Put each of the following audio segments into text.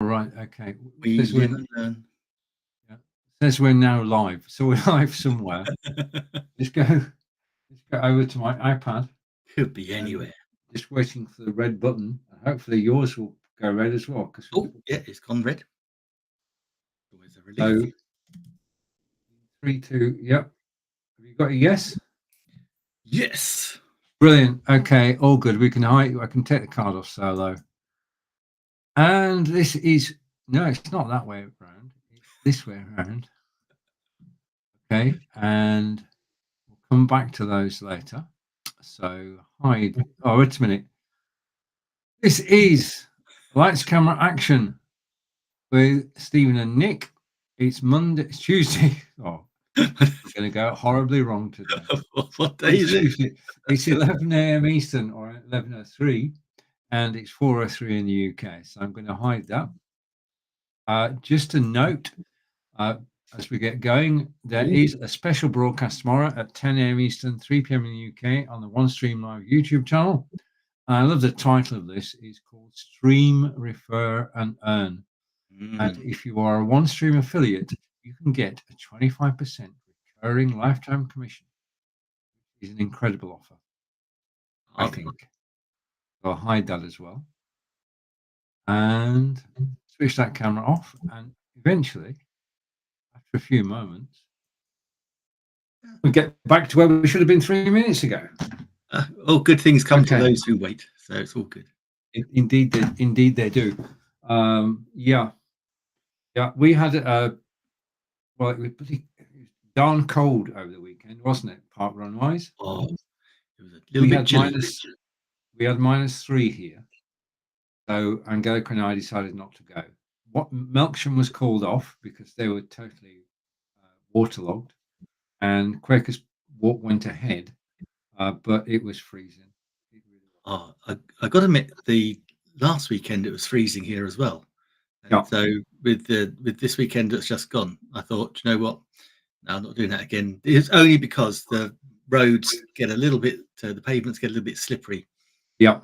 right. Okay. We Says we're, live and learn. yeah. Says we're now live. So we're live somewhere. Let's go over to my iPad. Could be anywhere. Just waiting for the red button. Hopefully yours will go red as well. Oh, yeah, it's gone red. Always a relief. So 3, 2, yep. Have you got a yes? Yes. Brilliant. Okay, all good. We can hide. I can take the card off solo. And this is no, it's not that way around. It's this way around. Okay, and we'll come back to those later. So hide. Oh, wait a minute. This is Lights, Camera, Action with Stephen and Nick. It's Monday. It's Tuesday. Oh, I'm going to go horribly wrong today. What day is it? It's 11 a.m. Eastern or 11:03, and it's 4:03 in the UK. So I'm going to hide that. Just a note, as we get going, there is a special broadcast tomorrow at 10 a.m. Eastern, 3 p.m. in the UK on the One Stream Live YouTube channel. I love the title of this. It's called Stream, Refer and Earn. And if you are a OneStream affiliate, you can get a 25% recurring lifetime commission. It's an incredible offer, I think. So I'll hide that as well. And switch that camera off. And eventually, after a few moments, we get back to where we should have been 3 minutes ago. All good things come to those who wait. So it's all good. Indeed they do. Yeah, we had well, it was pretty darn cold over the weekend, wasn't it? Park run wise. Oh, it was a little bit chilly. We had -3 here, so Angelica and I decided not to go. What Melksham was called off because they were totally waterlogged, and Quakers went ahead, but it was freezing. It really was. Oh, I got to admit, the last weekend it was freezing here as well. Yeah. So with this weekend that's just gone, I thought, you know what? No, I'm not doing that again. It's only because the roads get a little bit, the pavements get a little bit slippery. Yeah.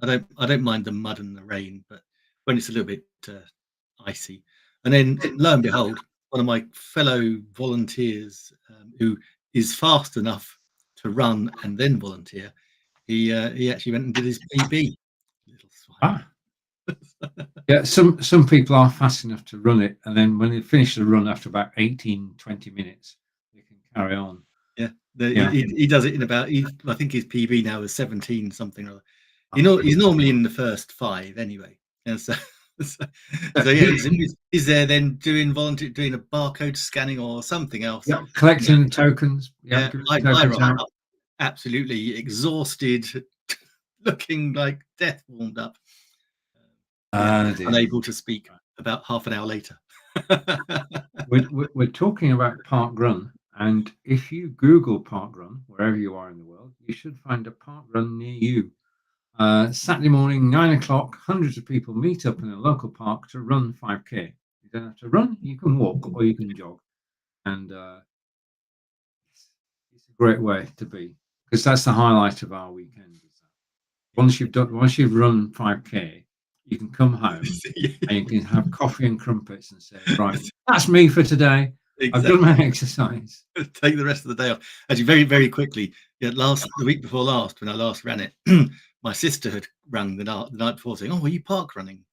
I don't mind the mud and the rain, but when it's a little bit icy, and then lo and behold, one of my fellow volunteers who is fast enough to run and then volunteer, he actually went and did his PB. Yeah, some people are fast enough to run it, and then when they finish the run after about 18-20 minutes, they can carry on. Yeah, he does it in about. I think his PB now is 17 something or other. He's normally in the first 5 anyway, and so yeah, he's there then doing a barcode scanning or something else. Yeah, collecting tokens. Yeah, I rock up absolutely exhausted, looking like death warmed up. Unable to speak about half an hour later. We're talking about Park Run, and if you Google Park Run, wherever you are in the world, you should find a Park Run near you. Saturday morning, 9 o'clock, hundreds of people meet up in a local park to run 5K. You don't have to run, you can walk or you can jog. And it's a great way to be, because that's the highlight of our weekend. Once you've run 5K, you can come home and you can have coffee and crumpets and say, right, that's me for today. Exactly. I've done my exercise. Take the rest of the day off. Actually, very, very quickly, the week before last, when I last ran it, my sister had rung the night before saying, "Oh, were you park running?"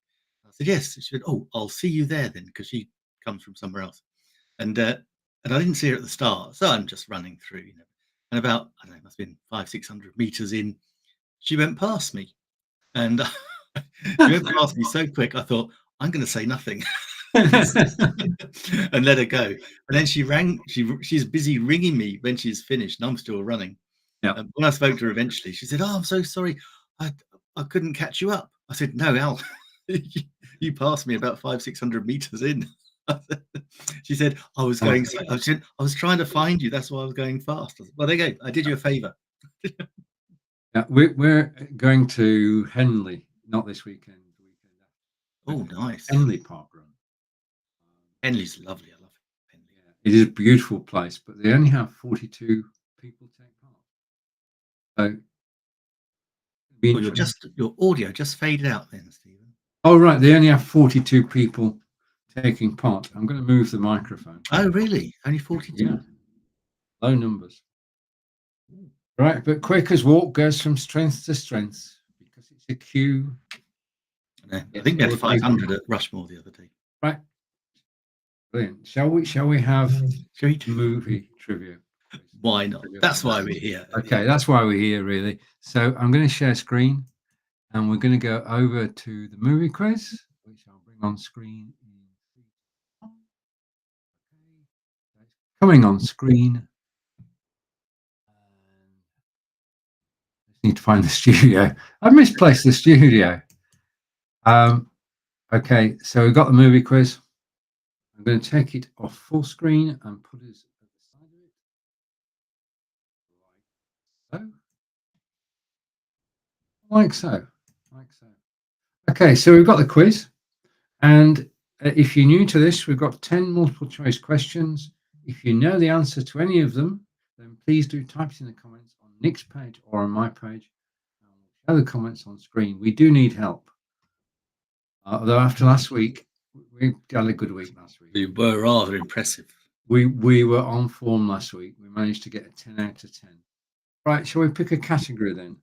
I said, "Yes." She said, "Oh, I'll see you there then," because she comes from somewhere else. And I didn't see her at the start, so I'm just running through, And about, I don't know, it must have been 500-600 meters in, she went past me, and she went past me so quick. I thought, I'm going to say nothing and let her go. And then she rang. She's busy ringing me when she's finished, and I'm still running. Yeah. When I spoke to her eventually, she said, "Oh, I'm so sorry. I couldn't catch you up." I said, "No, Al, you passed me about 500-600 meters in." She said, "I was going. I was trying to find you. That's why I was going fast." Said, well, there you go. I did you a favor. Yeah, we're going to Henley, not this weekend. Oh, nice. Henley Park Run. Henley's lovely. I love Henley. Yeah, it is a beautiful place, but they only have 42 people take part. So your audio just faded out then, Stephen. Oh, right. They only have 42 people taking part. I'm going to move the microphone. Oh, really? Only 42? Yeah. Low numbers. Right. But quick as walk goes from strength to strength because it's a queue. No, I Yes, think we had all the people. 500 at Rushmore the other day. Right. Brilliant. Shall we have Shall we? movie trivia? Why not? That's why we're here. Okay, that's why we're here, really. So I'm going to share screen, and we're going to go over to the movie quiz, which I'll bring on screen. Okay, so it's coming on screen. Just need to find the studio. I've misplaced the studio. Okay, so we've got the movie quiz. I'm going to take it off full screen and put us at the side of it. Like so. Like so. Okay, so we've got the quiz. And if you're new to this, we've got 10 multiple choice questions. If you know the answer to any of them, then please do type it in the comments on Nick's page or on my page. And we'll show the comments on screen. We do need help. Although after last week, we had a good week last week. We were rather impressive. We were on form last week. We managed to get a 10 out of 10. Right, shall we pick a category then?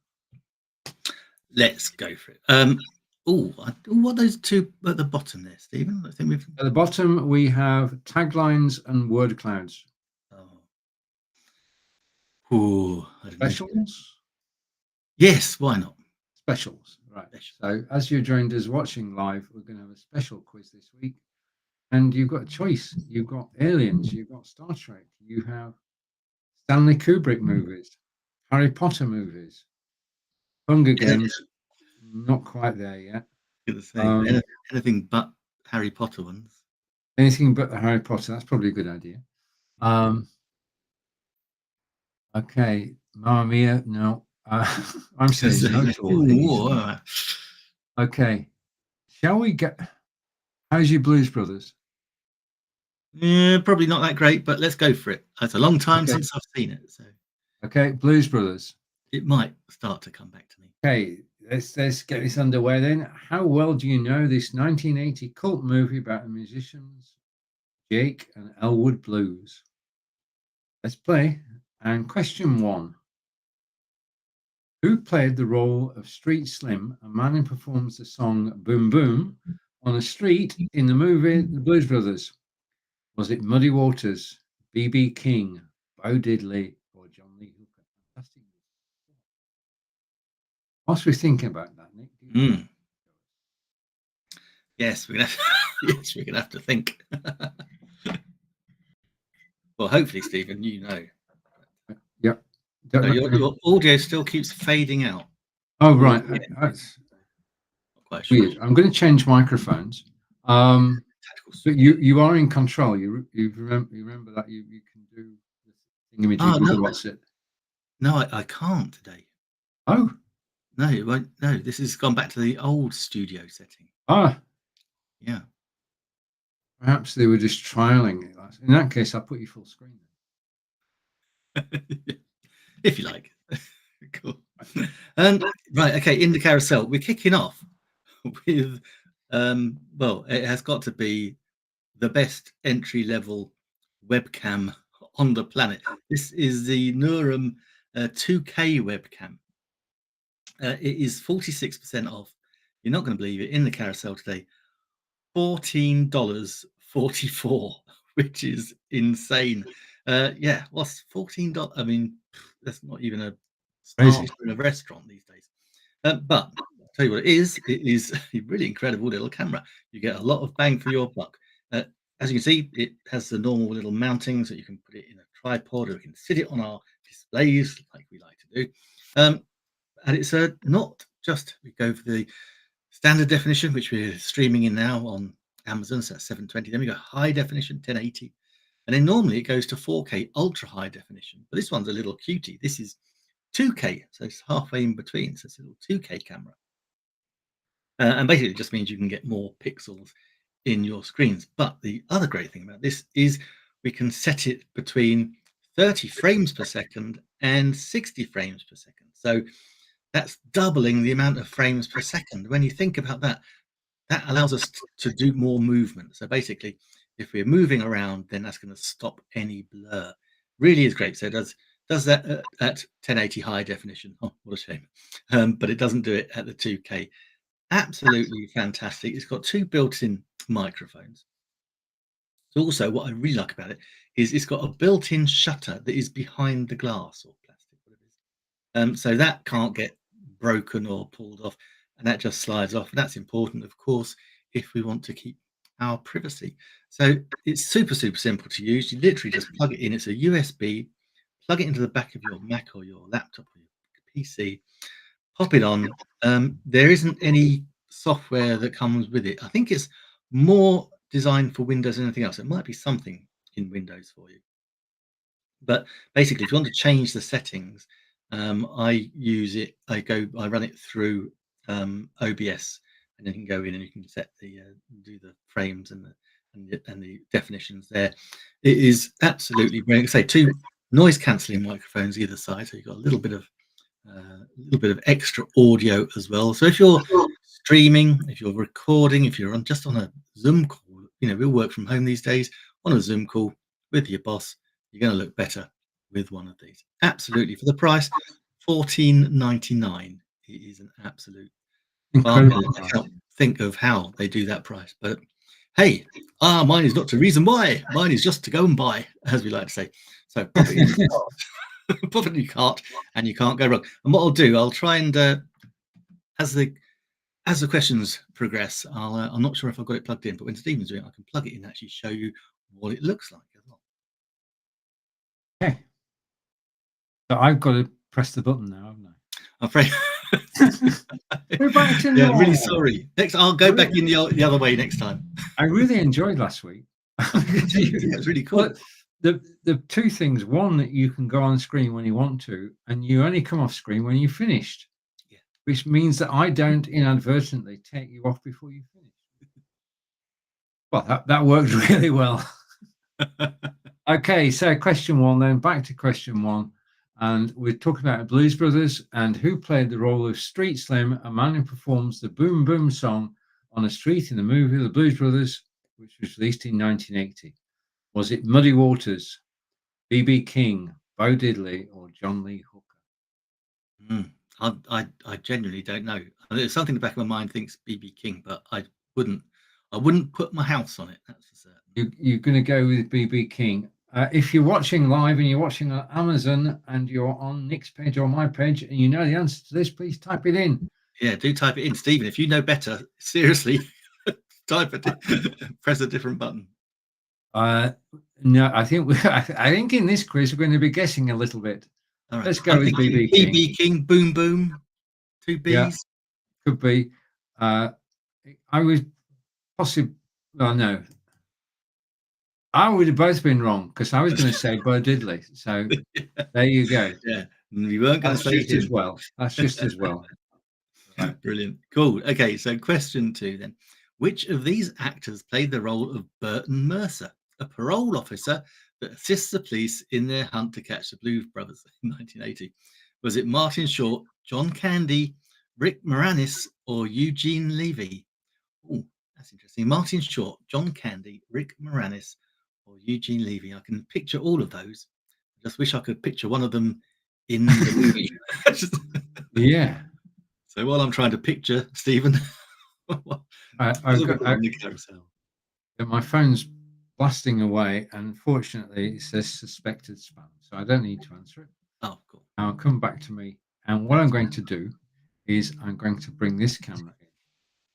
Let's go for it. What are those two at the bottom there, Stephen? I think we've. At the bottom, we have taglines and word clouds. Specials? Yes, why not? Specials, right. So as you joined us watching live, we're going to have a special quiz this week. And you've got a choice. You've got Aliens, you've got Star Trek, you have Stanley Kubrick movies, Harry Potter movies, Hunger Games, not quite there yet. Anything but Harry Potter ones. Anything but the Harry Potter, that's probably a good idea. Okay, Mamma Mia, no. I'm saying no to all these. Okay, shall we get... How's your Blues Brothers? Yeah, probably not that great, but let's go for it. It's a long time since I've seen it. So. Okay, Blues Brothers. It might start to come back to me. Okay, let's get this underway then. How well do you know this 1980 cult movie about the musicians Jake and Elwood Blues? Let's play. And question 1. Who played the role of Street Slim, a man who performs the song Boom Boom on a street in the movie The Blues Brothers? Was it Muddy Waters, B.B. King, Bo Diddley, or John Lee Hooker? Fantastic. Whilst we're thinking about that, Nick. Yes, we're gonna have to think. Well, hopefully, Stephen, you know. Yep. So your audio still keeps fading out. Oh, right. That's quite sure. Weird. I'm going to change microphones. But you are in control. You remember that you can do the thingamajig. What's it? No, I can't today. Oh. No, it won't. No, this has gone back to the old studio setting. Ah. Yeah. Perhaps they were just trialing it. In that case, I'll put you full screen. If you like. Cool. Right. Okay. In the carousel, we're kicking off with, well, it has got to be the best entry-level webcam on the planet. This is the Nurum 2K webcam. It is 46% off. You're not going to believe it. In the carousel today, $14.44, which is insane. Yeah, what's $14? I mean, that's not even a start in a restaurant these days. But I'll tell you what it is a really incredible little camera. You get a lot of bang for your buck. As you can see, it has the normal little mounting, so you can put it in a tripod, or you can sit it on our displays like we like to do. And it's not just, we go for the standard definition, which we're streaming in now on Amazon, so that's 720. Then we go high definition, 1080. And then normally it goes to 4K ultra high definition. But this one's a little cutie. This is 2K, so it's halfway in between. So it's a little 2K camera. And basically it just means you can get more pixels in your screens. But the other great thing about this is we can set it between 30 frames per second and 60 frames per second. So that's doubling the amount of frames per second. When you think about that, that allows us to do more movement. So basically, if we're moving around, then that's going to stop any blur. Really is great. So it does that at 1080 high definition. Oh, what a shame. But it doesn't do it at the 2K. Absolutely fantastic. It's got 2 built-in microphones. Also, what I really like about it is it's got a built-in shutter that is behind the glass or plastic, whatever it is. So that can't get broken or pulled off, and that just slides off. And that's important, of course, if we want to keep our privacy. So it's super, super simple to use. You literally just plug it in. It's a USB. Plug it into the back of your Mac or your laptop or your PC. Pop it on. There isn't any software that comes with it. I think it's more designed for Windows than anything else. It might be something in Windows for you. But basically, if you want to change the settings, I use it. I run it through OBS, and then you can go in and you can set the do the frames and the definitions there. It is absolutely brilliant. Say 2 noise cancelling microphones either side, so you've got a little bit of extra audio as well. So if you're streaming, if you're recording, if you're just on a Zoom call, we'll work from home these days, on a Zoom call with your boss, you're going to look better with one of these. Absolutely. For the price, $14.99. It is an absolute Incredible. bargain. I can't think of how they do that price, but hey, mine is not the reason why. Mine is just to go and buy, as we like to say. So pop it in your cart. Pop it in your cart, and you can't go wrong. And what I'll do, I'll try and as the questions progress, I'm not sure if I've got it plugged in, but when Stephen's doing it, I can plug it in and actually show you what it looks like as well. Okay. So I've got to press the button now, haven't I? I'm afraid. We're back to Yeah, normal. really sorry. Next, I'll go back in the other way next time. I really enjoyed last week. Yeah, it's really cool. But the 2 things: one, that you can go on screen when you want to, and you only come off screen when you're finished. Yeah. Which means that I don't inadvertently take you off before you finish. Well, that worked really well. Okay, so question 1 then, back to question 1. And we're talking about Blues Brothers and who played the role of Street Slim, a man who performs the Boom Boom song on a street in the movie The Blues Brothers, which was released in 1980. Was it Muddy Waters, B.B. King, Bo Diddley, or John Lee Hooker? I genuinely don't know. There's something in the back of my mind thinks B.B. King, but I wouldn't put my house on it. That's for certain. You're going to go with B.B. King. If you're watching live and you're watching on Amazon and you're on Nick's page or my page and you know the answer to this, please type it in. Yeah, do type it in, Stephen. If you know better, seriously, type it in. Press a different button. No, I think in this quiz we're going to be guessing a little bit. All right. Let's go with B.B. King. B.B. King, Boom Boom, 2 B's. Yeah, could be. I would possibly. Well, no. I would have both been wrong because I was going to say Bo Diddley. So there you go. Yeah, we weren't going to say just as well. That's just as well. Right. Brilliant. Cool. Okay, so question 2 then. Which of these actors played the role of Burton Mercer, a parole officer that assists the police in their hunt to catch the Blues Brothers in 1980? Was it Martin Short, John Candy, Rick Moranis, or Eugene Levy? Oh, that's interesting. Martin Short, John Candy, Rick Moranis, or Eugene Levy. I can picture all of those. I just wish I could picture one of them in the movie. Yeah. So while I'm trying to picture Stephen, my phone's blasting away, and fortunately it says suspected spam, so I don't need to answer it. Oh, cool. Now it'll come back to me, and what I'm going to do is I'm going to bring this camera in.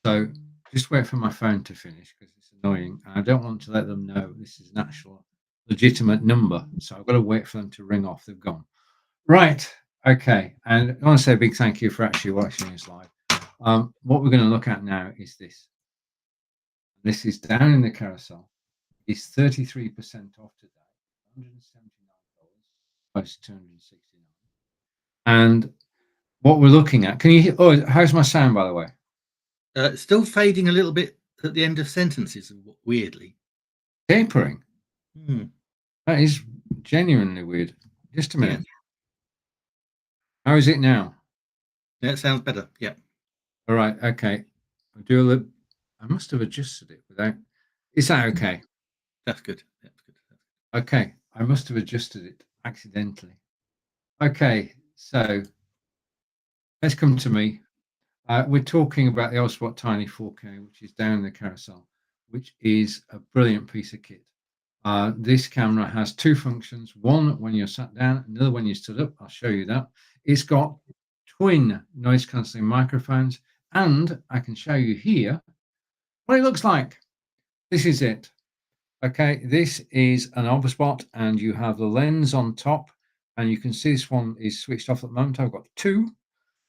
So just wait for my phone to finish because it's annoying, and I don't want to let them know this is an actual legitimate number. So I've got to wait for them to ring off. They've gone. Right. Okay. And I want to say a big thank you for actually watching this live. What we're going to look at now is this. This is down in the carousel. It's 33% off today, $179, close to $269. And what we're looking at, can you hear? Oh, how's my sound, by the way? Still fading a little bit at the end of sentences, weirdly. Tapering. That is genuinely weird. Just a minute. Yeah. How is it now? Yeah, it sounds better. Yeah. All right. Okay. I'll do a little. I must have adjusted it without. Is that okay? That's good. That's good. Okay, I must have adjusted it accidentally. Okay, so let's come to me. We're talking about the Oswald Tiny 4K, which is down in the carousel, which is a brilliant piece of kit. This camera has two functions, one when you're sat down, another when you stood up. I'll show you that. It's got twin noise cancelling microphones, and I can show you here what it looks like. This is it. Okay, this is an Obspot, and you have the lens on top, and you can see this one is switched off at the moment. I've got two.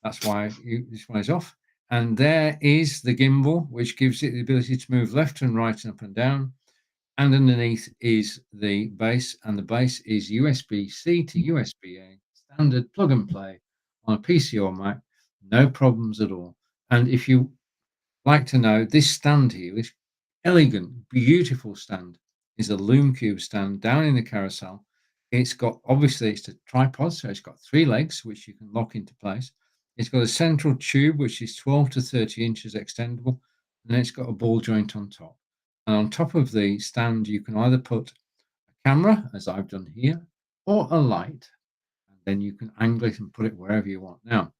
That's why this one is off. And there is the gimbal, which gives it the ability to move left and right and up and down. And underneath is the base, and the base is USB-C to USB-A, standard plug and play on a PC or Mac, no problems at all. And if you like to know, this stand here, this elegant, beautiful stand, is a Loom Cube stand down in the carousel. It's got, obviously, it's a tripod, so it's got three legs, which you can lock into place. It's got a central tube, which is 12 to 30 inches extendable, and then it's got a ball joint on top. And on top of the stand, you can either put a camera, as I've done here, or a light, and then you can angle it and put it wherever you want. Now,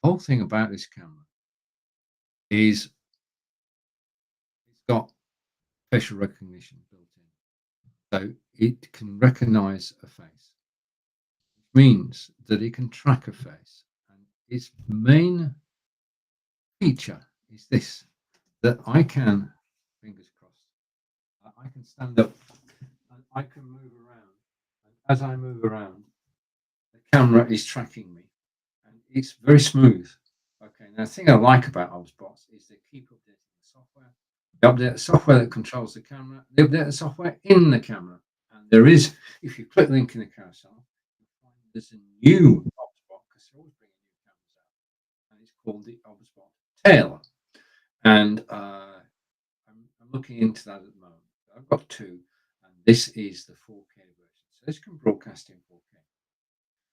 the whole thing about this camera is it's got facial recognition built in. So it can recognize a face, which means that it can track a face. And its main feature is this, that I can, fingers crossed, I can stand up and I can move around. And as I move around, the camera is tracking me. And it's very smooth. Okay, now the thing I like about Obsbots is they keep updating the software. They update the software that controls the camera. They update the software in the camera. And there is, if you click the link in the carousel, you'll find there's a new Obsbot, because they're always bringing new cameras out. And it's called the Obsbot Tail. And I'm looking into that at the moment. I've got two, and this is the 4K version. So this can broadcast in 4K,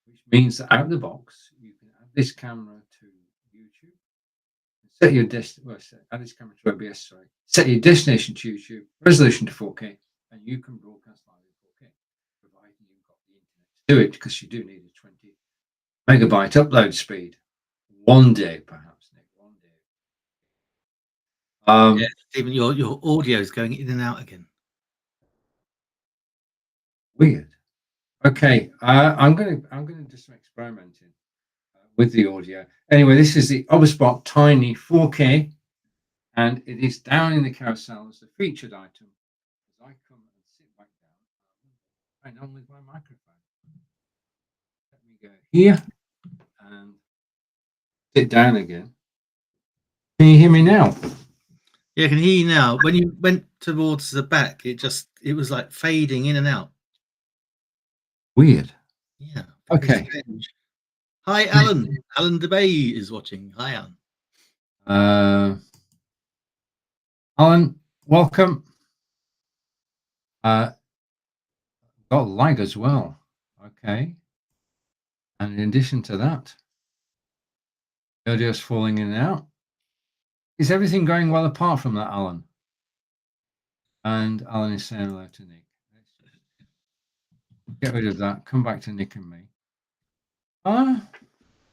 which means that out of the box, you can add this camera to YouTube, set your add this camera to OBS, sorry, set your destination to YouTube, resolution to 4K, and you can broadcast live in 4K, providing you've got the internet to do it, because you do need a 20 megabyte upload speed. One day, perhaps, Nick, one day. Yeah, Stephen, your audio is going in and out again. Weird. Okay, I'm gonna do some experimenting with the audio. Anyway, this is the Obspot Tiny 4K, and it is down in the carousel as a featured item. As I come and sit back down, right on with my microphone. Let me go here and sit down again. Can you hear me now? Yeah, I can hear you now. When you went towards the back, it was like fading in and out. Weird. Yeah. Okay. Strange. Hi, Alan. Alan DeBay is watching. Hi, Alan. Alan, welcome. Got lag as well. Okay. And in addition to that, audio's falling in and out. Is everything going well apart from that, Alan? And Alan is saying hello to Nick. Get rid of that. Come back to Nick and me.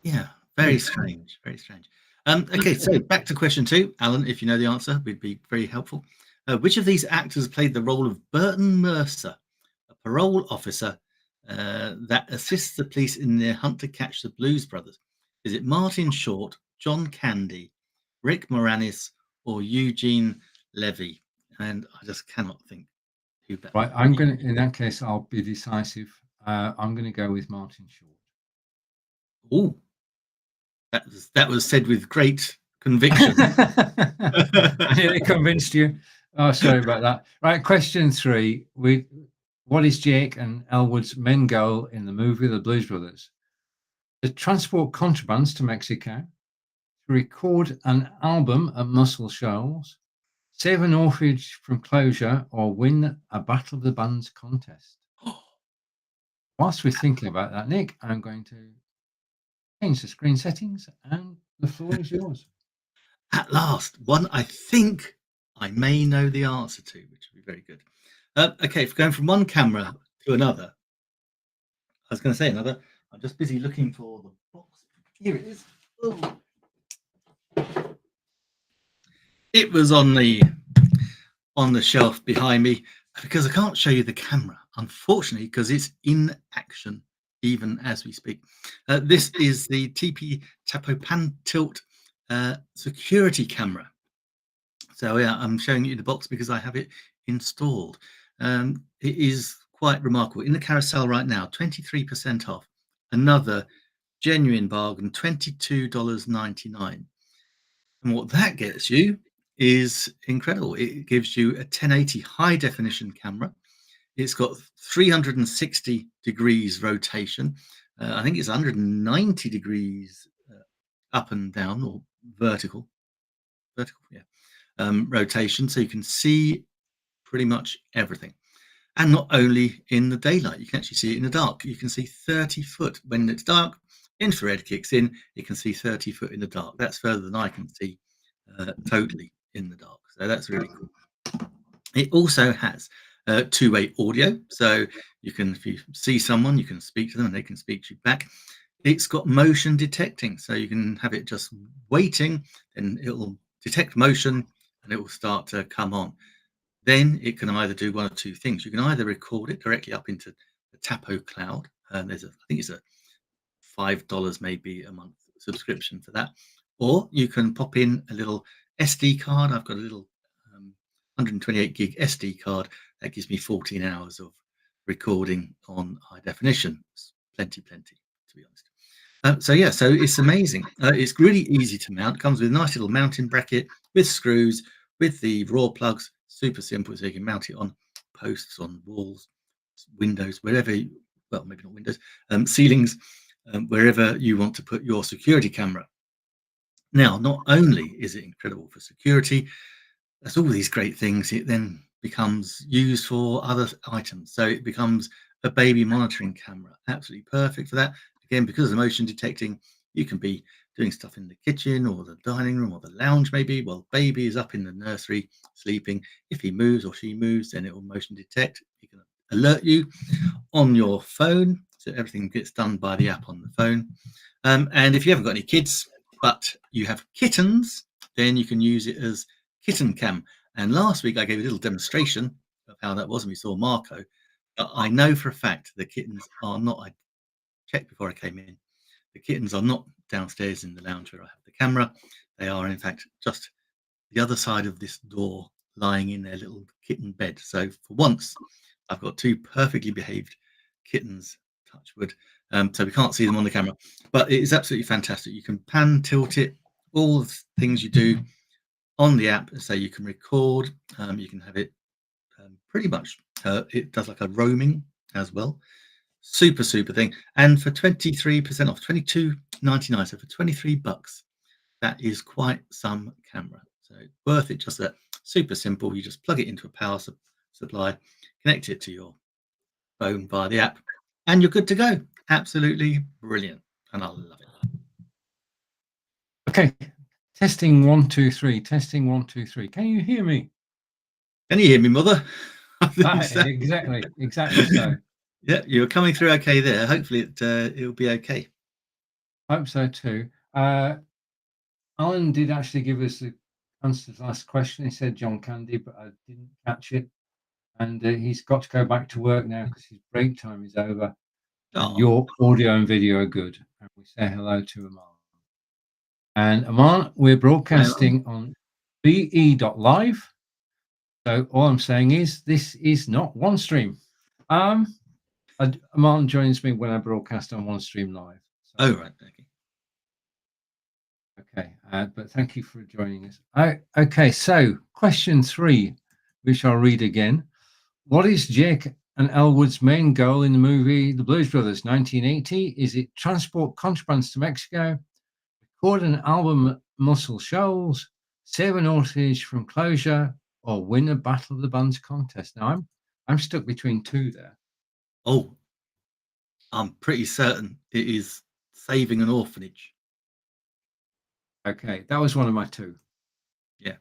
Yeah, very strange. Very strange. Okay, so back to question 2. Alan, if you know the answer, would be very helpful. Which of these actors played the role of Burton Mercer, a parole officer that assists the police in their hunt to catch the Blues Brothers? Is it Martin Short, John Candy, Rick Moranis, or Eugene Levy? And I just cannot think who that. Right, I'm going to, in that case, I'll be decisive. I'm going to go with Martin Short. Oh, that was said with great conviction. I nearly convinced you. Oh, sorry about that. Right, question 3. What is Jake and Elwood's main goal in the movie The Blues Brothers? To transport contrabands to Mexico, to record an album at Muscle Shoals, save an orphanage from closure, or win a Battle of the Bands contest. Whilst we're thinking about that, Nick, I'm going to change the screen settings, and the floor is yours. At last, one I think I may know the answer to, which would be very good. Okay, if going from one camera to another, I was going to say another. I'm just busy looking for the box. Here it is. Oh. It was on the shelf behind me because I can't show you the camera, unfortunately, because it's in action even as we speak. This is the TP Tapo Pan Tilt security camera. So yeah, I'm showing you the box because I have it installed. It is quite remarkable. In the carousel right now, 23% off. Another genuine bargain, $22.99. And what that gets you is incredible. It gives you a 1080 high definition camera. It's got 360 degrees rotation. I think it's 190 degrees up and down, or vertical, yeah, rotation. So you can see pretty much everything. And not only in the daylight, you can actually see it in the dark. You can see 30 foot when it's dark. Infrared kicks in, you can see 30 foot in the dark. That's further than I can see totally in the dark. So that's really cool. It also has two-way audio. So you can, if you see someone, you can speak to them and they can speak to you back. It's got motion detecting. So you can have it just waiting and it'll detect motion and it will start to come on. Then it can either do one of two things. You can either record it directly up into the Tapo cloud. I think it's a $5 maybe a month subscription for that. Or you can pop in a little SD card. I've got a little 128 gig SD card that gives me 14 hours of recording on high definition. It's plenty, to be honest. So yeah, so it's amazing. It's really easy to mount. It comes with a nice little mounting bracket with screws, with the raw plugs. Super simple, so you can mount it on posts, on walls, windows, wherever. Well, maybe not windows, ceilings, wherever you want to put your security camera. Now, not only is it incredible for security, that's all these great things. It then becomes used for other items. So it becomes a baby monitoring camera. Absolutely perfect for that. Again, because of the motion detecting, you can be doing stuff in the kitchen or the dining room or the lounge maybe while baby is up in the nursery sleeping. If he moves or she moves, then it will motion detect. It can alert you on your phone. So everything gets done by the app on the phone. And if you haven't got any kids, but you have kittens, then you can use it as kitten cam. And last week I gave a little demonstration of how that was, and we saw Marco. But I know for a fact the kittens are not. I checked before I came in. The kittens are not downstairs in the lounge where I have the camera. They are, in fact, just the other side of this door, lying in their little kitten bed. So for once, I've got two perfectly behaved kittens. Touch wood. So we can't see them on the camera, but it is absolutely fantastic. You can pan, tilt it, all the things you do on the app. So you can record, you can have it pretty much. It does like a roaming as well. Super thing. And for 23% off, $22.99. So for $23, that is quite some camera. So worth it. Just that super simple. You just plug it into a power supply, connect it to your phone via the app, and you're good to go. Absolutely brilliant. And I love it. Okay. Testing 1, 2, 3. Testing 1, 2, 3. Can you hear me? Can you hear me, Mother? I think so. Exactly so. Yeah, you're coming through okay there. Hopefully it'll be okay. Hope so too. Alan did actually give us the answer to the last question. He said John Candy, but I didn't catch it. And he's got to go back to work now because his break time is over. And your audio and video are good. And we say hello to Aman. And Aman, we're broadcasting on be.live. So all I'm saying is this is not OneStream. Aman joins me when I broadcast on OneStream Live. So, oh, right. Okay, but thank you for joining us. Okay, so question 3, which I'll read again. What is Jake and Elwood's main goal in the movie The Blues Brothers 1980? Is it transport contrabands to Mexico, record an album at Muscle Shoals, save an orphanage from closure, or win a Battle of the Bands contest? Now I'm stuck between two there. Oh, I'm pretty certain it is saving an orphanage. Okay, that was one of my two. Yeah.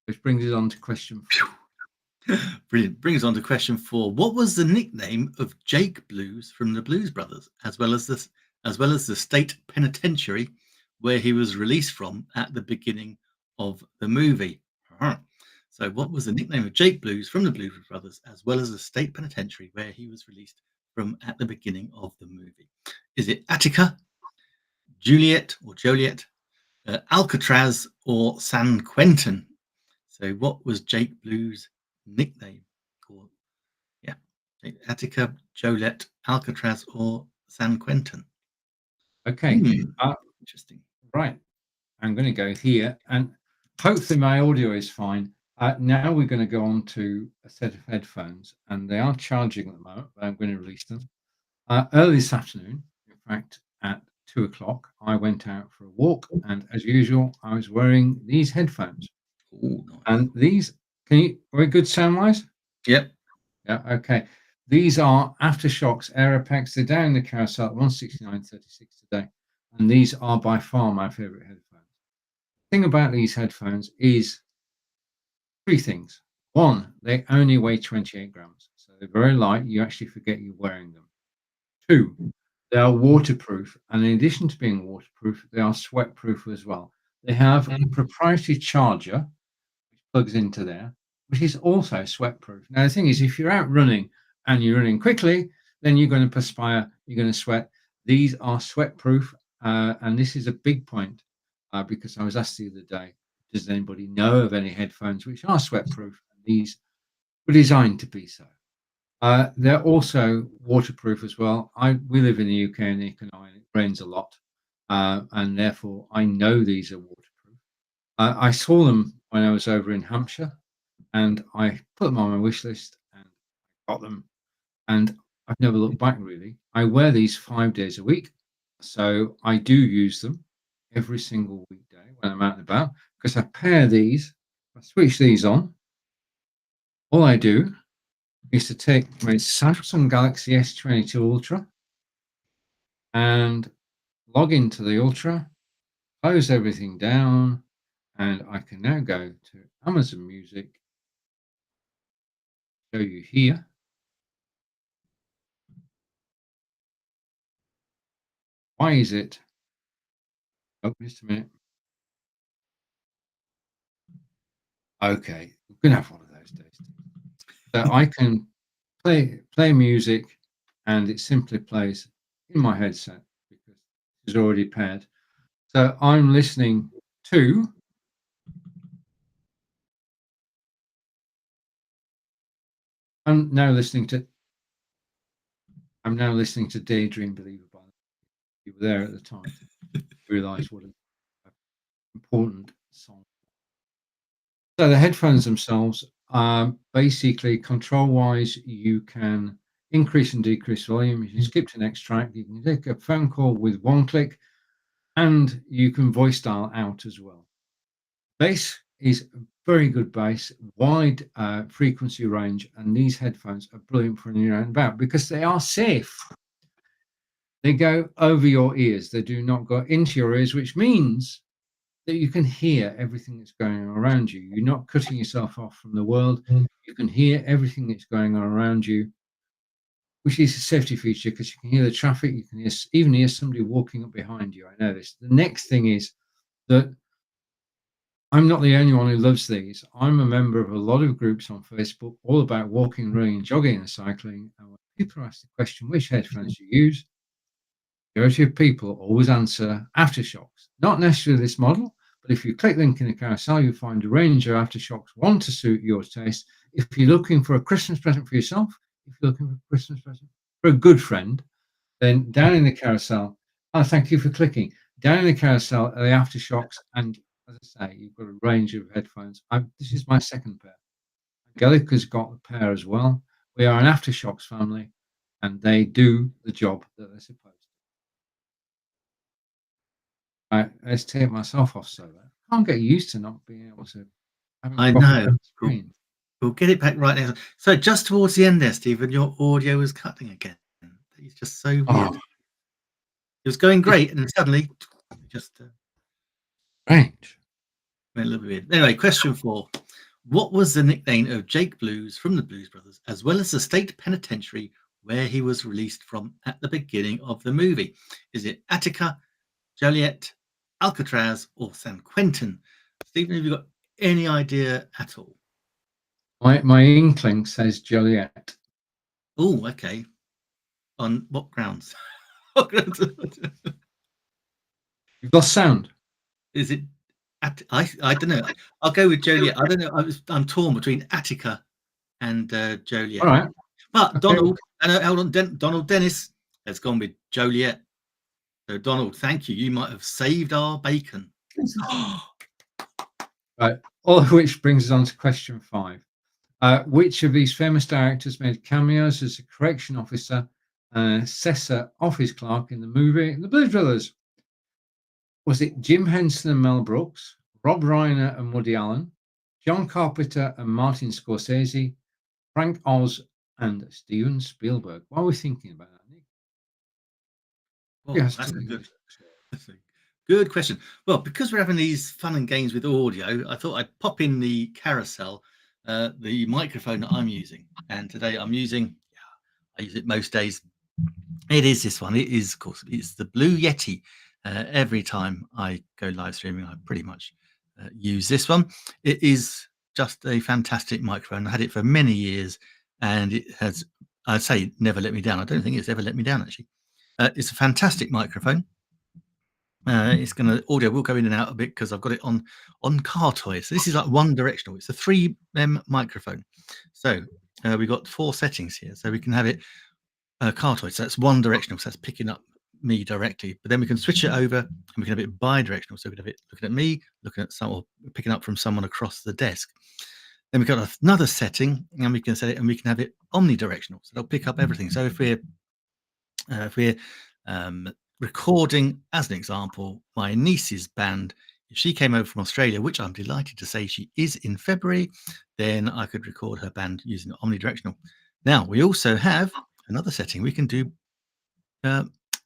Which brings us on to question 4. Brilliant. Brings us on to question 4. What was the nickname of Jake Blues from the Blues Brothers, as well as the state penitentiary where he was released from at the beginning of the movie? So, what was the nickname of Jake Blues from the Blues Brothers, as well as the state penitentiary where he was released from at the beginning of the movie? Is it Attica, Juliet or Joliet, Alcatraz, or San Quentin? So, what was Jake Blues' nickname? Or yeah, Attica, Joliet, Alcatraz, or San Quentin? Okay. Interesting. Right. I'm going to go here, and hopefully my audio is fine. Now we're going to go on to a set of headphones, and they are charging at the moment, but I'm going to release them. Early this afternoon, in fact, at 2:00, I went out for a walk, and as usual, I was wearing these headphones. Oh, nice. And these, very good sound-wise? Yep. Yeah, okay. These are Aftershokz Aeropex. They're down in the carousel at 169.36 today, and these are by far my favorite headphones. The thing about these headphones is 3 things. 1, they only weigh 28 grams, so they're very light. You actually forget you're wearing them. 2, they are waterproof, and in addition to being waterproof, they are sweat-proof as well. They have a proprietary charger which plugs into there, which is also sweat-proof. Now, the thing is, if you're out running and you're running quickly, then you're going to perspire, you're going to sweat. These are sweat-proof, and this is a big point because I was asked the other day, does anybody know of any headphones which are sweat-proof? These were designed to be so. They're also waterproof as well. We live in the UK and it rains a lot, and therefore I know these are waterproof. I saw them when I was over in Hampshire, and I put them on my wish list and got them. And I've never looked back really. I wear these 5 days a week, so I do use them every single weekday when I'm out and about because I pair these, I switch these on. All I do is to take my Samsung Galaxy S22 Ultra and log into the Ultra, close everything down, and I can now go to Amazon Music, show you here. Why is it? Oh, just a minute. Okay, I'm gonna have one of those days. So I can play music, and it simply plays in my headset because it's already paired. So I'm listening to. I'm now listening to Daydream Believer by you were there at the time to realise what an important song. So the headphones themselves, basically control-wise, you can increase and decrease volume. You can skip to the next track. You can take a phone call with one click, and you can voice dial out as well. Bass is very good bass, wide frequency range, and these headphones are brilliant for running around about because they are safe. They go over your ears. They do not go into your ears, which means that you can hear everything that's going on around you. You're not cutting yourself off from the world. You can hear everything that's going on around you, which is a safety feature because you can hear the traffic. You can even hear somebody walking up behind you. I know this. The next thing is that I'm not the only one who loves these. I'm a member of a lot of groups on Facebook all about walking, running, and jogging and cycling. And when people ask the question, which headphones do you use? The majority of people always answer Aftershokz. Not necessarily this model, but if you click link in the carousel, you'll find a range of Aftershokz, one to suit your taste. If you're looking for a Christmas present for yourself, if you're looking for a Christmas present for a good friend, then down in the carousel, thank you for clicking. Down in the carousel are the Aftershokz, and as I say, you've got a range of headphones. This is my second pair. Angelica's got a pair as well. We are an Aftershokz family, and they do the job that they're supposed to. Right, let's take myself off so that I can't get used to not being able to. I know. We'll get it back right now. So just towards the end there, Stephen, your audio was cutting again. It's just so weird. Oh. It was going great, and suddenly just strange. Went a little bit weird. Anyway, question 4. What was the nickname of Jake Blues from the Blues Brothers, as well as the state penitentiary where he was released from at the beginning of the movie? Is it Attica, Joliet, Alcatraz, or San Quentin? Stephen, have you got any idea at all? My inkling says Joliet. Oh, okay. On what grounds? You've lost sound. Is it? I don't know. I'll go with Joliet. I don't know. I'm torn between Attica and Joliet. All right. But Okay. Donald, hold on, Donald Dennis has gone with Joliet. So Donald, thank you. You might have saved our bacon. Right. All of which brings us on to question 5. Which of these famous directors made cameos as a correction officer and assessor office clerk in the movie The Blues Brothers? Was it Jim Henson and Mel Brooks, Rob Reiner and Woody Allen, John Carpenter and Martin Scorsese, Frank Oz and Steven Spielberg? What are we thinking about that, Nick? Oh, Yes, that's a good question. Well, because we're having these fun and games with audio, I thought I'd pop in the carousel, the microphone that I'm using. And today I use it most days. It is this one. It is, of course, it's the Blue Yeti. Every time I go live streaming, I pretty much use this one. It is just a fantastic microphone. I had it for many years, and it has, I'd say, never let me down. I don't think it's ever let me down, actually. It's a fantastic microphone. Audio will go in and out a bit because I've got it on car toys. So this is like one directional. It's a 3M microphone. So we've got 4 settings here. So we can have it car toys. So that's one directional. So that's picking up me directly. But then we can switch it over and we can have it bi-directional. So we can have it looking at me, looking at someone, picking up from someone across the desk. Then we've got another setting, and we can set it, and we can have it omnidirectional. So they'll pick up everything. So if we're recording, as an example, my niece's band, if she came over from Australia, which I'm delighted to say she is in February, then I could record her band using omnidirectional. Now, we also have another setting. We can do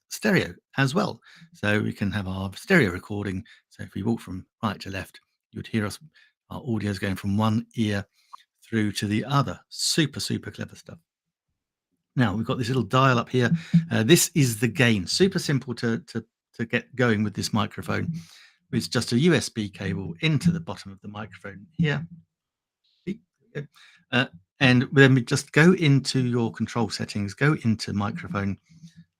stereo as well. So we can have our stereo recording. So if we walk from right to left, you would hear us, our audio is going from one ear through to the other. Super, super clever stuff. Now we've got this little dial up here. This is the gain. Super simple to get going with this microphone. It's just a USB cable into the bottom of the microphone here. And then we just go into your control settings, go into microphone,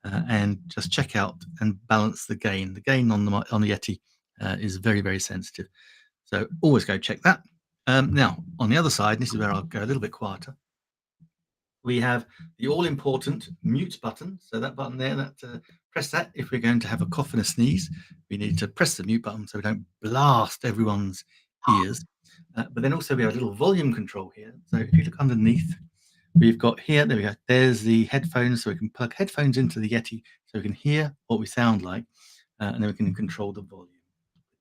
and just check out and balance the gain. The gain on the Yeti is very, very sensitive. So always go check that. Now, on the other side, this is where I'll go a little bit quieter. We have the all-important mute button. So that button there, press that if we're going to have a cough and a sneeze. We need to press the mute button so we don't blast everyone's ears. But then also we have a little volume control here. So if you look underneath, we've got here, there we go. There's the headphones. So we can plug headphones into the Yeti so we can hear what we sound like. And then we can control the volume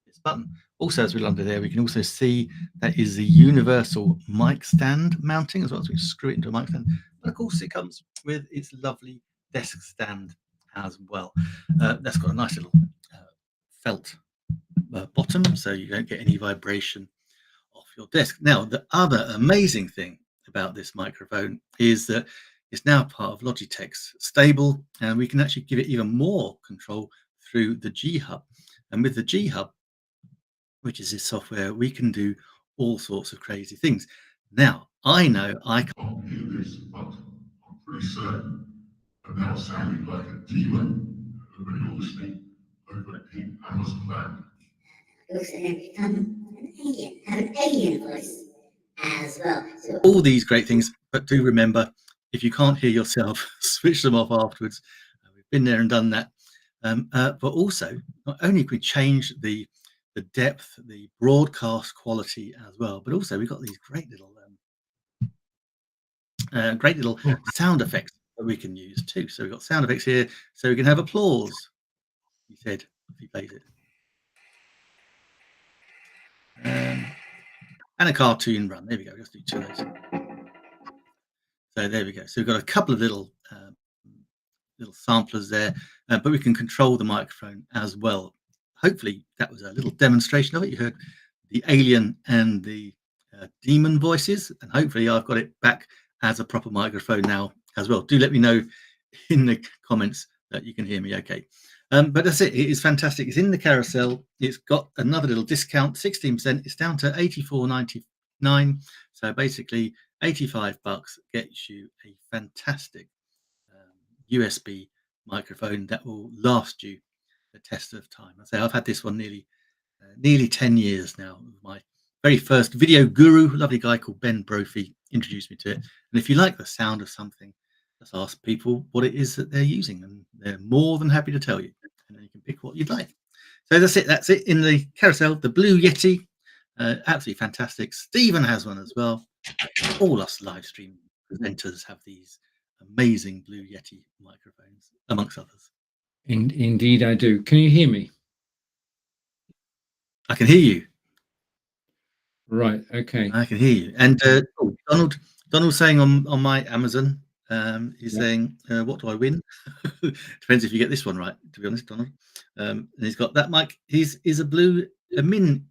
with this button. Also, as we look under there, we can also see that is the universal mic stand mounting as well. So we screw it into a mic stand. But of course, it comes with its lovely desk stand as well. That's got a nice little felt bottom, so you don't get any vibration off your desk. Now, the other amazing thing about this microphone is that it's now part of Logitech's stable, and we can actually give it even more control through the G Hub. And with the G Hub, which is this software, we can do all sorts of crazy things. Now, I know I can't do this, but I'm pretty certain I'm now sounding like a demon when you're listening over in Amazon Land. Also, then become an alien, have an alien voice as well. So all these great things, but do remember, if you can't hear yourself, switch them off afterwards. We've been there and done that. But also, not only can we change the depth, the broadcast quality as well, but also we've got these great little sound effects that we can use too. So we've got sound effects here, so we can have applause. He said if he plays it, and a cartoon run. There we go. Let's do 2 of those. So there we go. So we've got a couple of little samplers there, but we can control the microphone as well. Hopefully that was a little demonstration of it. You heard the alien and the demon voices, and hopefully I've got it back as a proper microphone now as well. Do let me know in the comments that you can hear me okay. But that's it. It is fantastic. It's in the carousel. It's got another little discount, 16%. It's down to $84.99. So basically, $85 gets you a fantastic USB microphone that will last you the test of time. I say I've had this one nearly 10 years now. My very first video guru, a lovely guy called Ben Brophy, introduced me to it. And if you like the sound of something, just ask people what it is that they're using, and they're more than happy to tell you. And then you can pick what you'd like. So that's it. That's it in the carousel. The Blue Yeti, absolutely fantastic. Stephen has one as well. All us live stream presenters have these amazing Blue Yeti microphones, amongst others. Indeed, I do. Can you hear me? I can hear you. Right. Okay. I can hear you. And Donald's saying on my Amazon, he's saying, "What do I win?" Depends if you get this one right. To be honest, Donald. And he's got that mic. Is a min.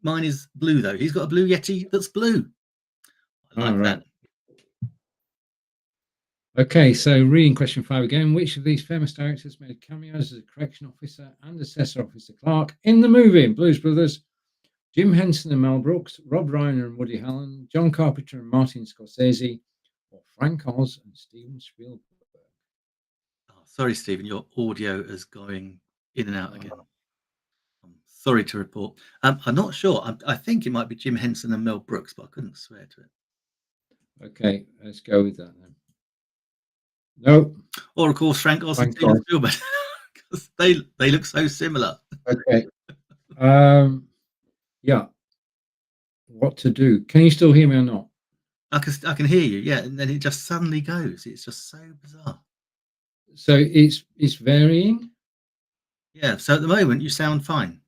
Mine is blue though. He's got a Blue Yeti that's blue. I like that. Okay, so reading question 5 again. Which of these famous directors made cameos as a correction officer and assessor officer Clark in the movie Blues Brothers? Jim Henson and Mel Brooks, Rob Reiner and Woody Allen, John Carpenter and Martin Scorsese, or Frank Oz and Steven Spielberg? Oh, sorry, Stephen, your audio is going in and out again. I'm sorry to report. I'm not sure. I think it might be Jim Henson and Mel Brooks, but I couldn't swear to it. Okay, let's go with that then. No. Or of course Frank Oz and Steven Spielberg, because they look so similar. Okay. Yeah. What to do? Can you still hear me or not? I can hear you, yeah, and then it just suddenly goes. It's just so bizarre. So it's varying. Yeah. So at the moment you sound fine.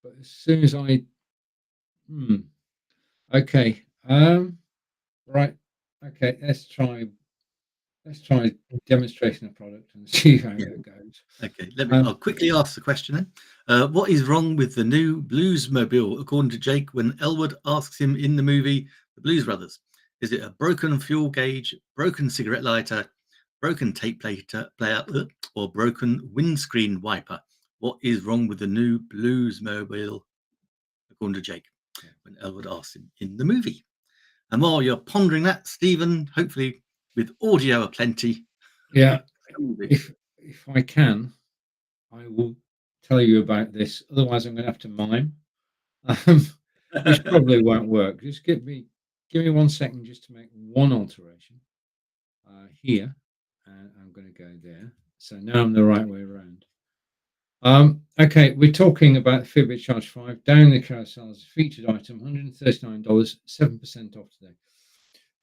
But as soon as I okay. Right. Okay, let's try demonstration of product and see how it goes. Okay, I'll quickly ask the question then. What is wrong with the new Bluesmobile, according to Jake, when Elwood asks him in the movie The Blues Brothers? Is it a broken fuel gauge, broken cigarette lighter, broken tape player, or broken windscreen wiper? What is wrong with the new Bluesmobile, according to Jake, when Elwood asks him in the movie? And while you're pondering that, Stephen, hopefully with audio aplenty. Yeah, if I can, I will tell you about this. Otherwise, I'm going to have to mime, which probably won't work. Just give me 1 second just to make one alteration here, and I'm going to go there. So now I'm the right way around. Okay, we're talking about Fitbit Charge 5 down the carousel as a featured item, $139, 7% off today.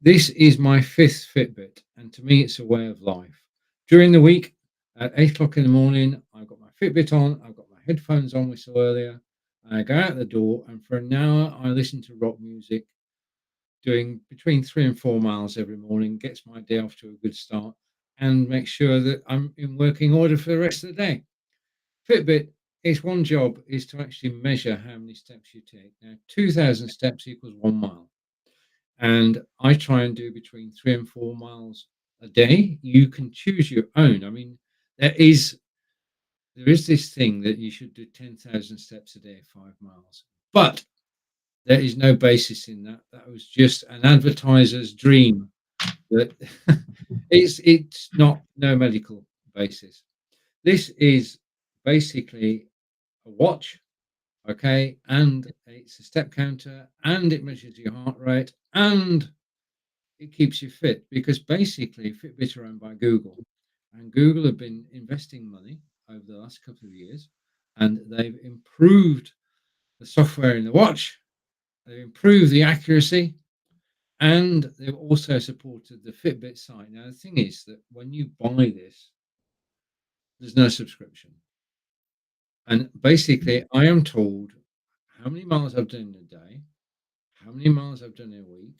This is my 5th Fitbit, and to me, it's a way of life. During the week, at 8 o'clock in the morning, I've got my Fitbit on, I've got my headphones on, we saw earlier, and I go out the door, and for an hour, I listen to rock music, doing between 3 and 4 miles every morning, gets my day off to a good start, and make sure that I'm in working order for the rest of the day. Fitbit, its one job is to actually measure how many steps you take. Now, 2,000 steps equals 1 mile. And I try and do between 3 and 4 miles a day. You can choose your own. I mean, there is this thing that you should do 10,000 steps a day, 5 miles. But there is no basis in that. That was just an advertiser's dream. That it's not no medical basis. This is basically a watch, okay, and it's a step counter, and it measures your heart rate, and it keeps you fit, because basically Fitbit are owned by Google, and Google have been investing money over the last couple of years, and they've improved the software in the watch, they've improved the accuracy, and they've also supported the Fitbit site. Now, the thing is that when you buy this, there's no subscription. And basically, I am told how many miles I've done in a day, how many miles I've done in a week,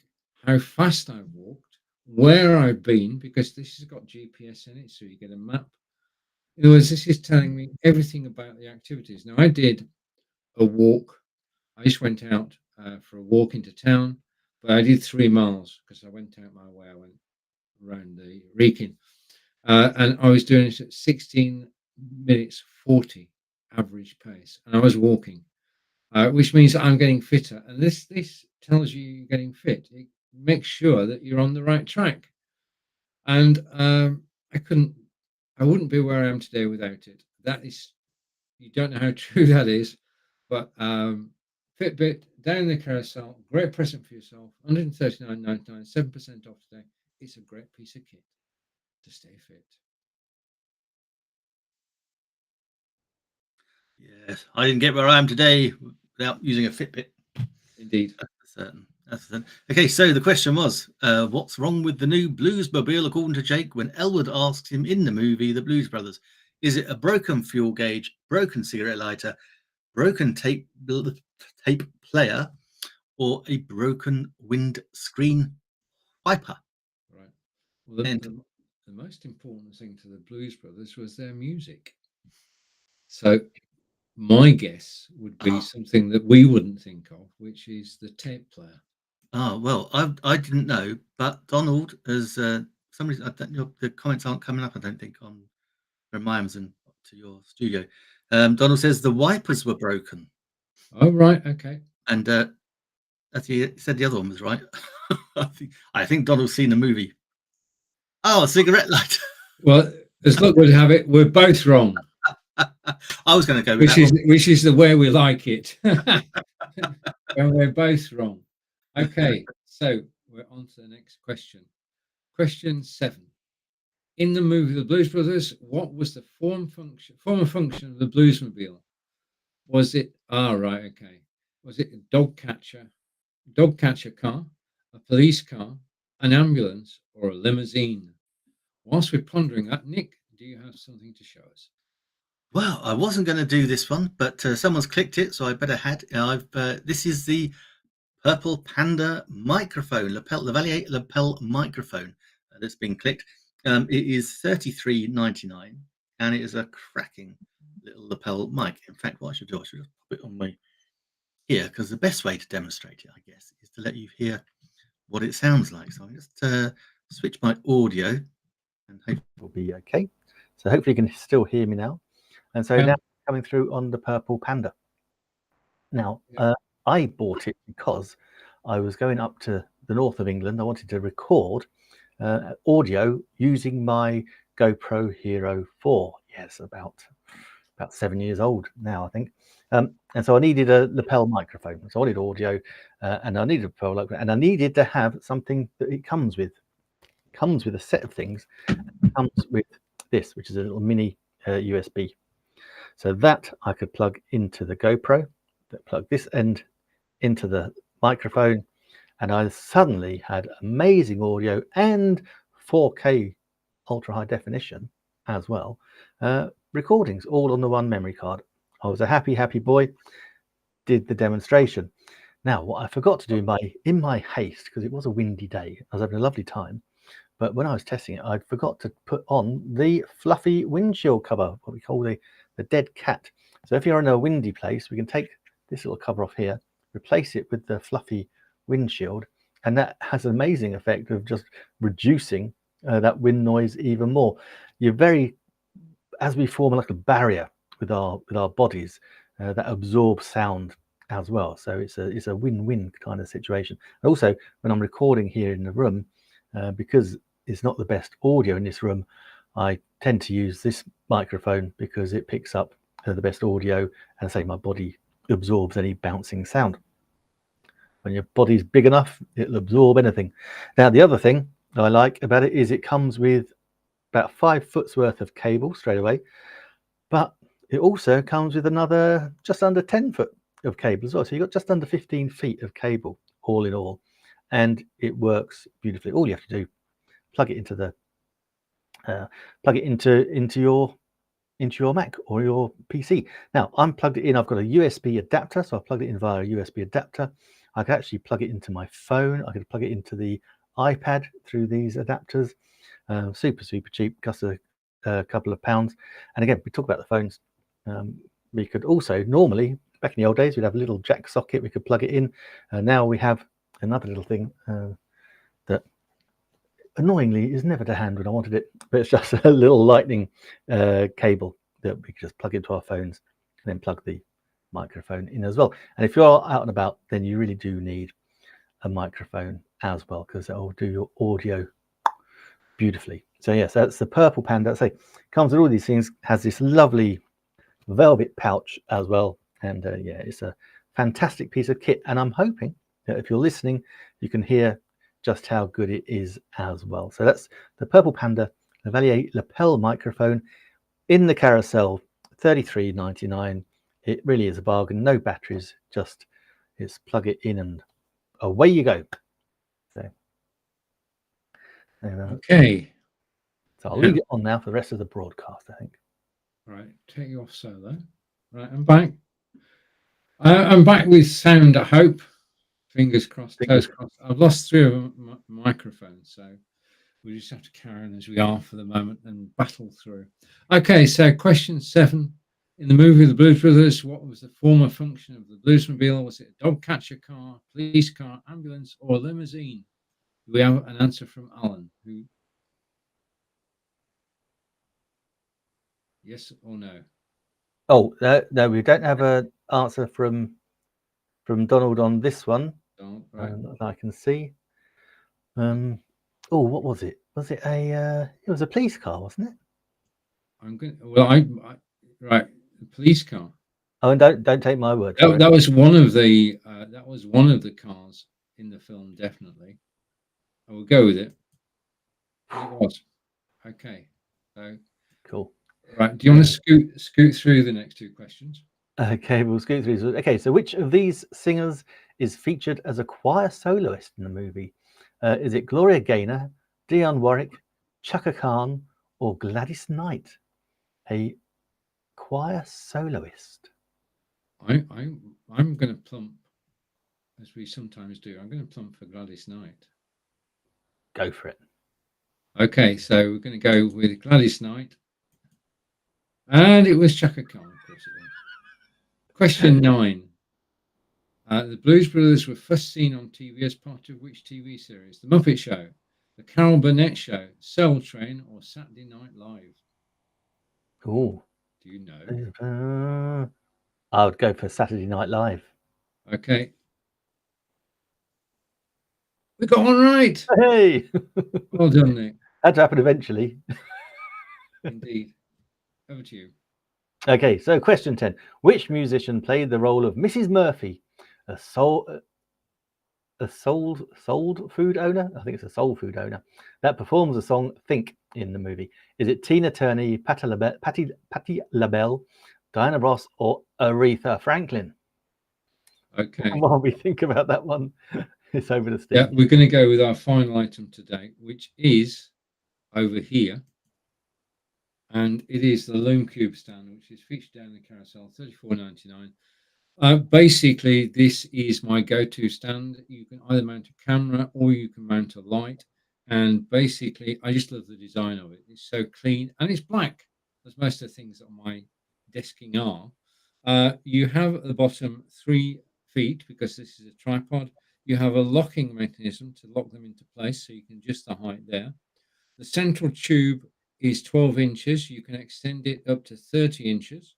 how fast I've walked, where I've been, because this has got GPS in it, so you get a map. In other words, this is telling me everything about the activities. Now, I did a walk. I just went out for a walk into town, but I did 3 miles because I went out my way. I went around the Wrekin, and I was doing it at 16 minutes 40 average pace, and I was walking, which means that I'm getting fitter. And this tells you you're getting fit. It makes sure that you're on the right track. And I wouldn't be where I am today without it. That is, you don't know how true that is, but Fitbit down the carousel, great present for yourself, 139.99, 7% off today. It's a great piece of kit to stay fit. Yes, I didn't get where I am today without using a Fitbit. Indeed. That's for certain. That's for certain. Okay, so the question was, what's wrong with the new Bluesmobile, according to Jake, when Elwood asks him in the movie The Blues Brothers? Is it a broken fuel gauge, broken cigarette lighter, broken tape player, or a broken windscreen wiper? Right. Well, the most important thing to the Blues Brothers was their music. So my guess would be something that we wouldn't think of, which is the tape player. Oh, well, I didn't know, but Donald, as somebody, the comments aren't coming up, I don't think, on from my Amazon to your studio. Donald says the wipers were broken. Oh, right. Okay. And as he said, the other one was right. I think Donald's seen the movie. Oh, a cigarette lighter. Well, as luck would have it, we're both wrong. I was going to go with which is the way we like it. And we're both wrong. Okay, so we're on to the next question. Question 7. In the movie The Blues Brothers, what was the form and function of the Bluesmobile? Was it Was it a dog catcher car, a police car, an ambulance, or a limousine? Whilst we're pondering that, Nick, do you have something to show us? Well, I wasn't going to do this one, but someone's clicked it, so I better had. This is the Purple Panda microphone, the Valier lapel microphone that's been clicked. It is $33.99, and it is a cracking little lapel mic. In fact, what I should do, I should just put it on my here, because the best way to demonstrate it, I guess, is to let you hear what it sounds like. So I'll just switch my audio, and hopefully it will be okay. So hopefully you can still hear me now. And so now coming through on the Purple Panda. Now, I bought it because I was going up to the north of England. I wanted to record audio using my GoPro Hero 4. Yes, about 7 years old now, I think. And so I needed a lapel microphone. So I wanted audio, and I needed a lapel microphone, and I needed to have something that it comes with. It comes with a set of things. It comes with this, which is a little mini USB. So that I could plug into the GoPro, plug this end into the microphone, and I suddenly had amazing audio and 4K ultra high definition as well, recordings all on the one memory card. I was a happy boy, did the demonstration. Now, what I forgot to do in my haste, because it was a windy day, I was having a lovely time, but when I was testing it, I forgot to put on the fluffy windshield cover, what we call the dead cat. So if you're in a windy place, we can take this little cover off here, replace it with the fluffy windshield, and that has an amazing effect of just reducing that wind noise even more. As we form like a barrier with our bodies, that absorbs sound as well. So it's a win-win kind of situation. And also, when I'm recording here in the room, because it's not the best audio in this room, I tend to use this microphone because it picks up the best audio, and say my body absorbs any bouncing sound. When your body's big enough, it'll absorb anything. Now, the other thing I like about it is it comes with about 5 foot's worth of cable straight away, but it also comes with another just under 10 foot of cable as well. So you've got just under 15 feet of cable all in all, and it works beautifully. All you have to do, plug it into the into your Mac or your PC. Now, I'm plugged it in. I've got a USB adapter, so I've plugged it in via a USB adapter. I could actually plug it into my phone. I could plug it into the iPad through these adapters. Super cheap, costs a couple of pounds. And again, we talk about the phones. We could also normally back in the old days, we'd have a little jack socket, we could plug it in. Now we have another little thing that annoyingly is never to hand when I wanted it, but it's just a little lightning cable that we can just plug into our phones and then plug the microphone in as well. And if you're out and about, then you really do need a microphone as well, because it will do your audio beautifully. So yes, that's the Purple Panda. So comes with all these things, has this lovely velvet pouch as well, and yeah, it's a fantastic piece of kit, and I'm hoping that if you're listening you can hear just how good it is as well. So that's the Purple Panda Lavalier lapel microphone in the Carousel, $33.99. It really is a bargain. No batteries, just it's plug it in and away you go. So Okay. So I'll leave it on now for the rest of the broadcast, I think. Right, take you off solo. Right, I'm back. I'm back with sound, I hope. Fingers crossed, toes crossed. I've lost 3 of my microphones, so we just have to carry on as we are for the moment and battle through. Okay, so question 7. In the movie The Blues Brothers, what was the former function of the Bluesmobile? Was it a dog catcher car, police car, ambulance, or a limousine? Do we have an answer from Alan? Who? Yes or no? Oh, no, we don't have an answer from Donald on this one. Right. That I can see. Oh, what was it? Was it a? It was a police car, wasn't it? I'm going. Well, I right. The police car. Oh, and don't take my word for it. That was one of the. That was one of the cars in the film. Definitely. I will go with it. It was. Okay. So. Cool. Right. Do you want to scoot through the next 2 questions? Okay, we'll scoot through. Okay, so which of these singers is featured as a choir soloist in the movie? Is it Gloria Gaynor, Dionne Warwick, Chaka Khan, or Gladys Knight? A choir soloist. I'm going to plump, as we sometimes do. I'm going to plump for Gladys Knight. Go for it. Okay, so we're going to go with Gladys Knight, and it was Chaka Khan, of course it was. Question 9. The Blues Brothers were first seen on TV as part of which TV series? The Muppet Show, The Carol Burnett Show, Soul Train, or Saturday Night Live? Oh. Do you know? I would go for Saturday Night Live. Okay. We got one right. Hey! Well done, Nick. Had to happen eventually. Indeed. Over to you. Okay, so question 10. Which musician played the role of Mrs. Murphy, a soul food owner? I think it's a soul food owner that performs the song Think in the movie. Is it Tina Turner, Patti LaBelle, Diana Ross, or Aretha Franklin? Okay. While we think about that one, it's over to Steve. Yeah, we're going to go with our final item today, which is over here. And it is the Loom Cube stand, which is featured down in the Carousel, $34.99. Basically, this is my go-to stand. You can either mount a camera or you can mount a light. And basically, I just love the design of it. It's so clean and it's black, as most of the things on my desking are. You have at the bottom 3 feet, because this is a tripod. You have a locking mechanism to lock them into place, so you can adjust the height there. The central tube is 12 inches. You can extend it up to 30 inches.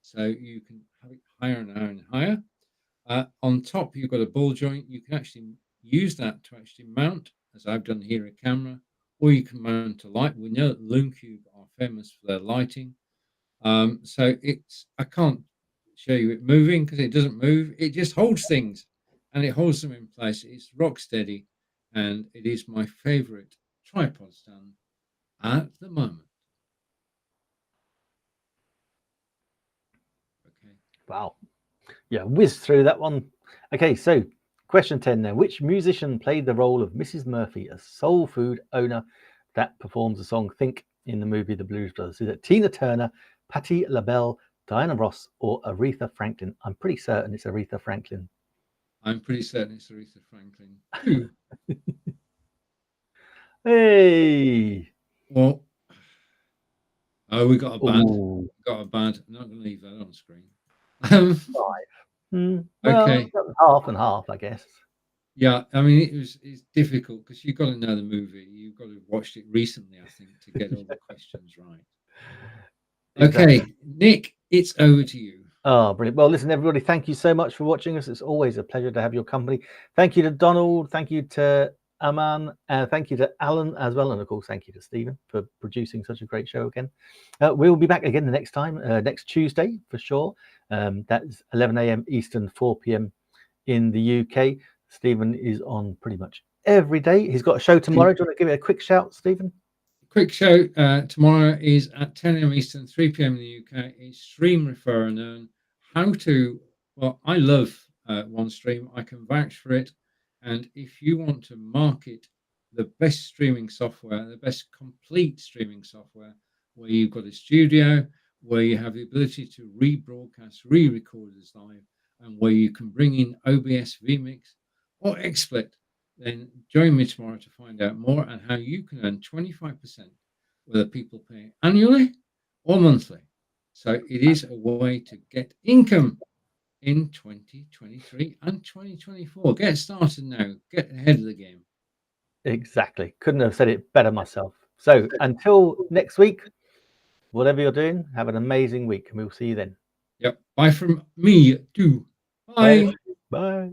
So you can have it higher and higher and higher. On top, you've got a ball joint. You can actually use that to actually mount, as I've done here, a camera, or you can mount a light. We know that Loom Cube are famous for their lighting. So I can't show you it moving because it doesn't move. It just holds things and it holds them in place. It's rock steady, and it is my favorite tripod stand at the moment. Okay. Wow. Yeah, whiz through that one. Okay, so question 10 now. Which musician played the role of Mrs. Murphy, a soul food owner that performs the song Think in the movie The Blues Brothers? Is it Tina Turner, Patti LaBelle, Diana Ross, or Aretha Franklin? I'm pretty certain it's Aretha Franklin. I'm pretty certain it's Aretha Franklin. Hey! Well, we got a bad. Ooh. Got a bad. I'm not going to leave that on screen. 5. Well, Okay. half and half, I guess. Yeah, I mean, it's difficult because you've got to know the movie. You've got to have watched it recently, I think, to get all the questions right. Exactly. Okay, Nick, it's over to you. Oh, brilliant. Well, listen, everybody, thank you so much for watching us. It's always a pleasure to have your company. Thank you to Donald. Thank you to Aman. And thank you to Alan as well. And of course, thank you to Stephen for producing such a great show again. We'll be back again the next time, next Tuesday for sure. That's 11 a.m. Eastern, 4 p.m. in the UK. Stephen is on pretty much every day. He's got a show tomorrow. Do you want to give it a quick shout, Stephen? Quick show tomorrow is at 10 a.m. Eastern, 3 p.m. in the UK. It's Stream, Refer and Earn. How to, well, I love OneStream. I can vouch for it. And if you want to market the best streaming software, the best complete streaming software, where you've got a studio, where you have the ability to rebroadcast, re-record as live, and where you can bring in OBS, vMix, or XSplit, then join me tomorrow to find out more and how you can earn 25%, whether people pay annually or monthly. So it is a way to get income in 2023 and 2024. Get started now. Get ahead of the game. Exactly. Couldn't have said it better myself. So until next week, whatever you're doing, have an amazing week and we'll see you then. Yep. Bye from me too. Bye. Bye.